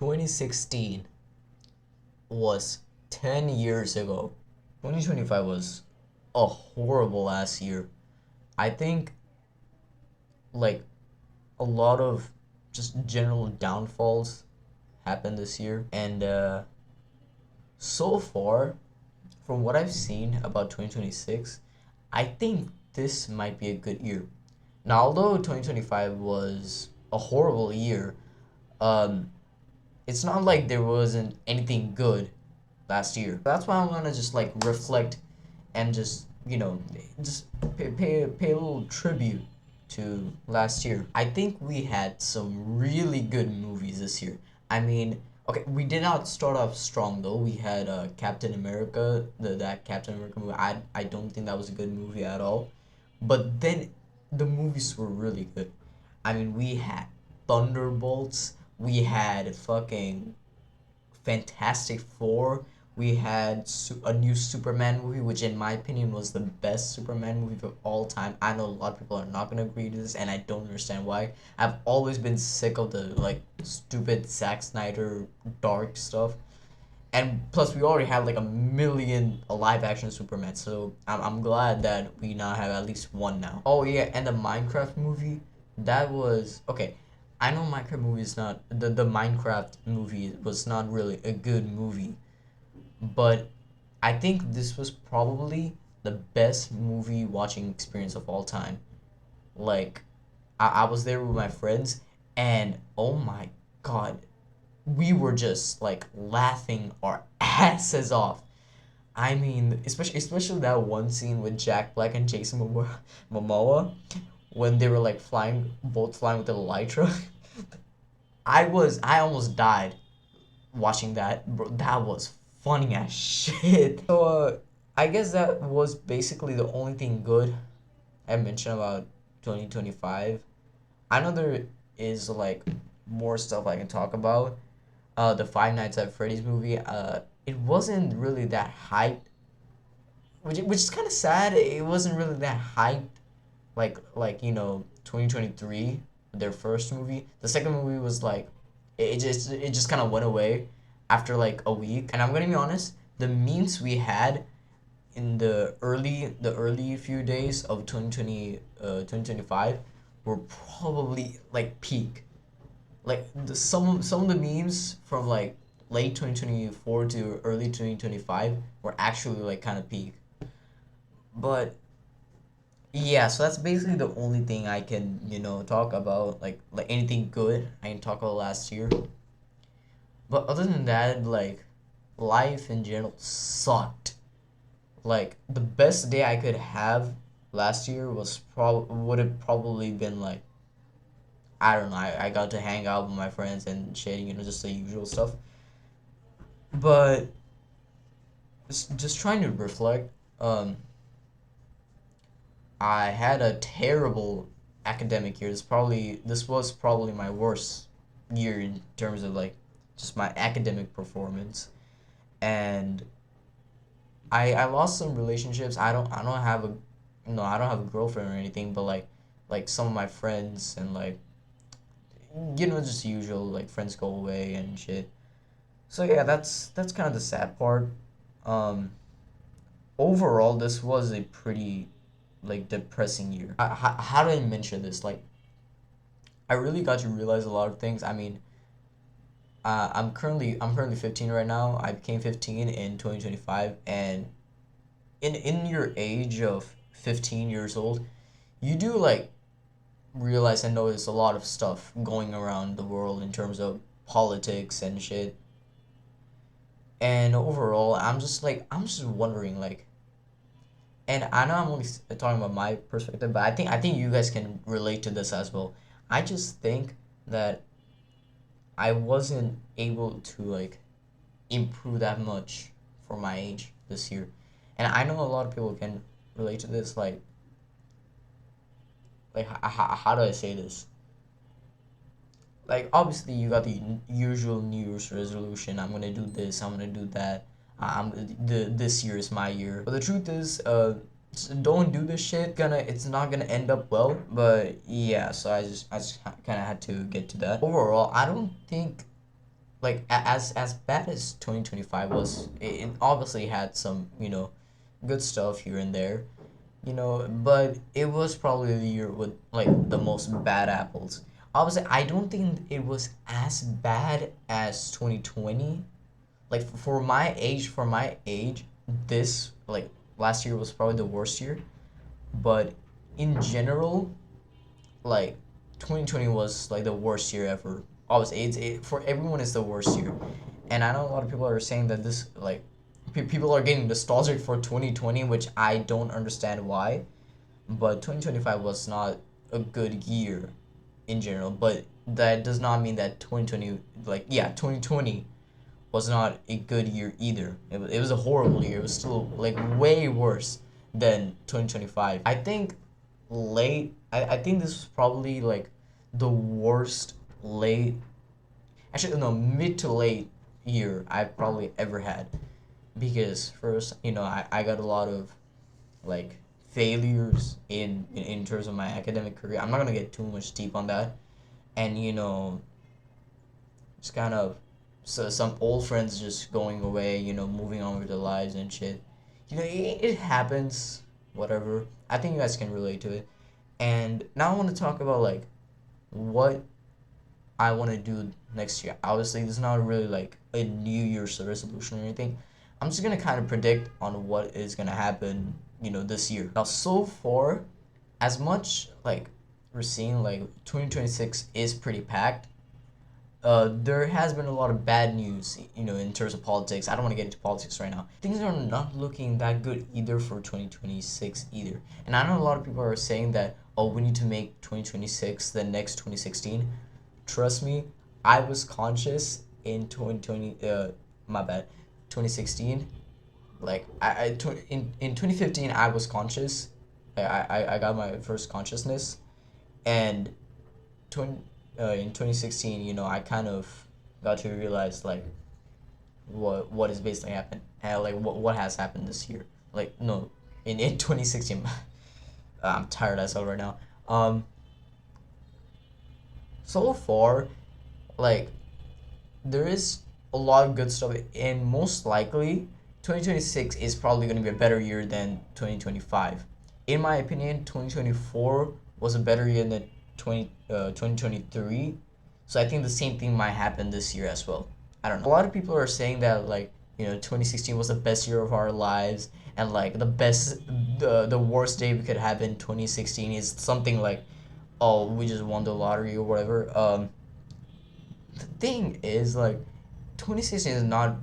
2016 was 10 years ago. 2025 was a horrible ass year. I think like a lot of just general downfalls happened this year, and so far from what I've seen about 2026, I think this might be a good year. Now, although 2025 was a horrible year, um, it's not like there wasn't anything good last year. That's why I'm gonna just like reflect and just just pay a little tribute to last year. I think we had some really good movies this year. I mean, okay, we did not start off strong though. We had Captain America, that Captain America movie. I don't think that was a good movie at all. But then the movies were really good. I mean, we had Thunderbolts. We had fucking Fantastic Four. We had a new Superman movie, which in my opinion was the best Superman movie of all time. I know a lot of people are not gonna agree to this, and I don't understand why. I've always been sick of the like stupid Zack Snyder dark stuff. And plus, we already had like a million live action Superman, so I'm glad that we now have at least one now. Oh yeah, and the Minecraft movie, that was okay. I know Minecraft movie is not the Minecraft movie was not really a good movie, but I think this was probably the best movie watching experience of all time. Like, I was there with my friends, and oh my god, we were just like laughing our asses off. I mean, especially that one scene with Jack Black and Jason Momoa when they were like flying, both flying with the Elytra. I almost died watching that. Bro, that was funny as shit. So I guess that was basically the only thing good I mentioned about 2025. I know there is like more stuff I can talk about. The Five Nights at Freddy's movie. It wasn't really that hyped, which is kind of sad. It wasn't really that hyped, like 2023, their first movie. The second movie was like, it just kind of went away after like a week. And I'm gonna be honest, the memes we had in the early few days of 2025 were probably like peak. Like some of the memes from like late 2024 to early 2025 were actually like kind of peak. But yeah, so that's basically the only thing I can talk about, like anything good I can talk about last year. But other than that, like, life in general sucked. Like, the best day I could have last year would have probably been like, I don't know, I got to hang out with my friends and shit, just the usual stuff. But just trying to reflect, um, I had a terrible academic year. This was probably my worst year in terms of like just my academic performance, and I lost some relationships. I don't have a no, I don't have a girlfriend or anything, but like some of my friends, and like just usual, like friends go away and shit. So yeah, that's kind of the sad part. Um, Overall, this was a pretty like depressing year. How do I mention this? Like, I really got to realize a lot of things. I mean, I'm currently 15 right now. I became 15 in 2025, and in your age of 15 years old, you do like realize and notice a lot of stuff going around the world in terms of politics and shit. And overall, I'm just wondering, like, and I know I'm only talking about my perspective, but I think you guys can relate to this as well. I just think that I wasn't able to like improve that much for my age this year, and I know a lot of people can relate to this. How do I say this? Like, obviously you got the usual New Year's resolution. I'm gonna do this. I'm gonna do that. I'm this year is my year. But the truth is, don't do this shit. It's not gonna end up well. But yeah, so I just kind of had to get to that. Overall, I don't think like as bad as 2025 was, it obviously had some, good stuff here and there, but it was probably the year with like the most bad apples. Obviously, I don't think it was as bad as 2020. Like for my age, this like last year was probably the worst year. But in general, like 2020 was like the worst year ever. Obviously, for everyone it's the worst year, and I know a lot of people are saying that this like people are getting nostalgic for 2020, which I don't understand why. But 2025 was not a good year in general. But that does not mean that 2020, like, yeah, 2020 was not a good year either. It was a horrible year. It was still like way worse than 2025. I think I think this was probably like the worst late, actually no, mid to late year I've probably ever had. Because first, I got a lot of like failures in terms of my academic career. I'm not gonna get too much deep on that. And just kind of, so some old friends just going away, moving on with their lives and shit. It happens, whatever. I think you guys can relate to it. And now I want to talk about like what I want to do next year. Obviously, this is not really like a New Year's resolution or anything. I'm just gonna kind of predict on what is gonna happen, this year. Now, so far, as much like we're seeing, like 2026 is pretty packed. There has been a lot of bad news, in terms of politics. I don't want to get into politics right now. Things are not looking that good either for 2026 either. And I know a lot of people are saying that, oh, we need to make 2026 the next 2016. Trust me, I was conscious in 2020, my bad, 2016. Like, in 2015, I was conscious. I got my first consciousness. And 20, in 2016, I kind of got to realize like what is basically happened, and like what has happened this year. Like, no, in 2016, I'm tired as hell right now. Um, so far, like there is a lot of good stuff, and most likely 2026 is probably going to be a better year than 2025. In my opinion, 2024 was a better year than 2023. So I think the same thing might happen this year as well. I don't know. A lot of people are saying that like, 2016 was the best year of our lives, and like the worst day we could have in 2016 is something like, oh, we just won the lottery or whatever. The thing is like 2016 is not,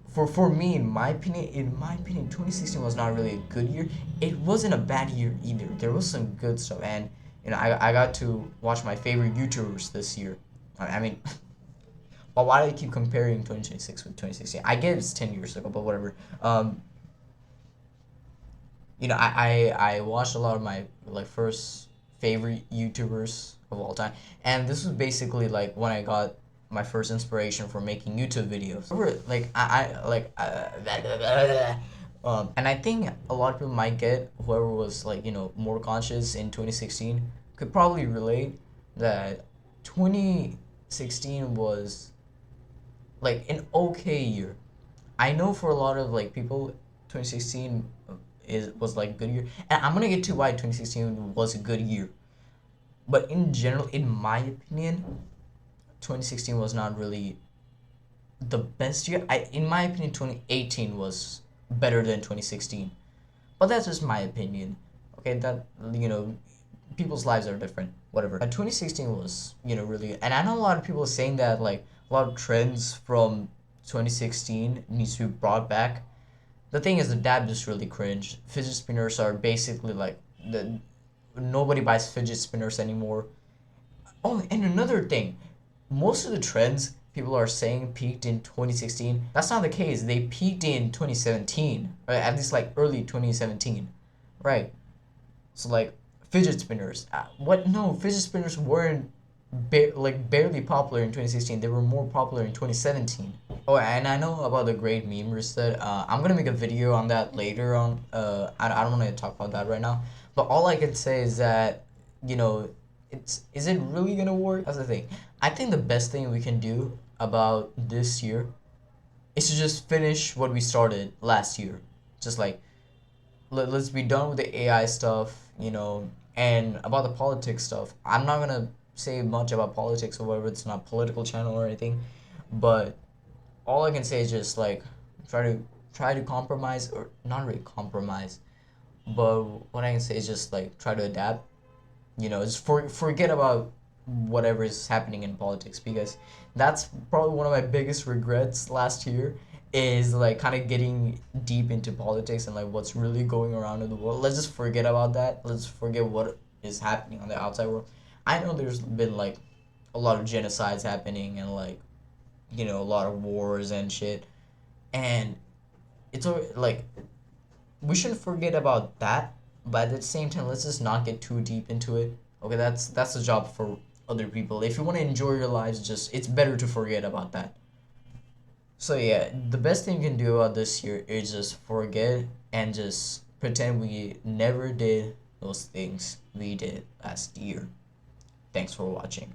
for me, in my opinion 2016 was not really a good year. It wasn't a bad year either. There was some good stuff, and I got to watch my favorite YouTubers this year. I mean, but why do I keep comparing 2026 with 2016? I get it's 10 years ago, but whatever. I watched a lot of my like first favorite YouTubers of all time, and this was basically like when I got my first inspiration for making YouTube videos. Like I like and I think a lot of people might get, whoever was like more conscious in 2016 could probably relate that 2016 was like an okay year. I know for a lot of like people, 2016 was like good year, and I'm gonna get to why 2016 was a good year. But in general, in my opinion, 2016 was not really the best year. In my opinion, 2018 was better than 2016. But that's just my opinion. Okay, that people's lives are different. Whatever. 2016 was really, and I know a lot of people are saying that like a lot of trends from 2016 needs to be brought back. The thing is, the dab just really cringe. Fidget spinners are basically like the nobody buys fidget spinners anymore. Oh, and another thing, most of the trends people are saying peaked in 2016. That's not the case. They peaked in 2017, or at least like early 2017, right? So like fidget spinners. What? No, fidget spinners weren't like barely popular in 2016. They were more popular in 2017. Oh, and I know about the great meme reset. I'm gonna make a video on that later on. I don't want to talk about that right now. But all I can say is that, you know, is it really gonna work? That's the thing. I think the best thing we can do, about this year is to just finish what we started last year. Just like let's be done with the AI stuff, and about the politics stuff. I'm not gonna say much about politics or whatever. It's not political channel or anything, but all I can say is just like try to try to compromise, or not really compromise, but what I can say is just like try to adapt. Just forget about whatever is happening in politics, because that's probably one of my biggest regrets last year, is like kind of getting deep into politics and like what's really going around in the world. Let's just forget about that. Let's forget what is happening on the outside world. I know there's been like a lot of genocides happening, and like a lot of wars and shit, and like we shouldn't forget about that, but at the same time, let's just not get too deep into it. Okay, that's a job for other people. If you want to enjoy your lives, just it's better to forget about that. So yeah, the best thing you can do about this year is just forget and just pretend we never did those things we did last year. Thanks for watching.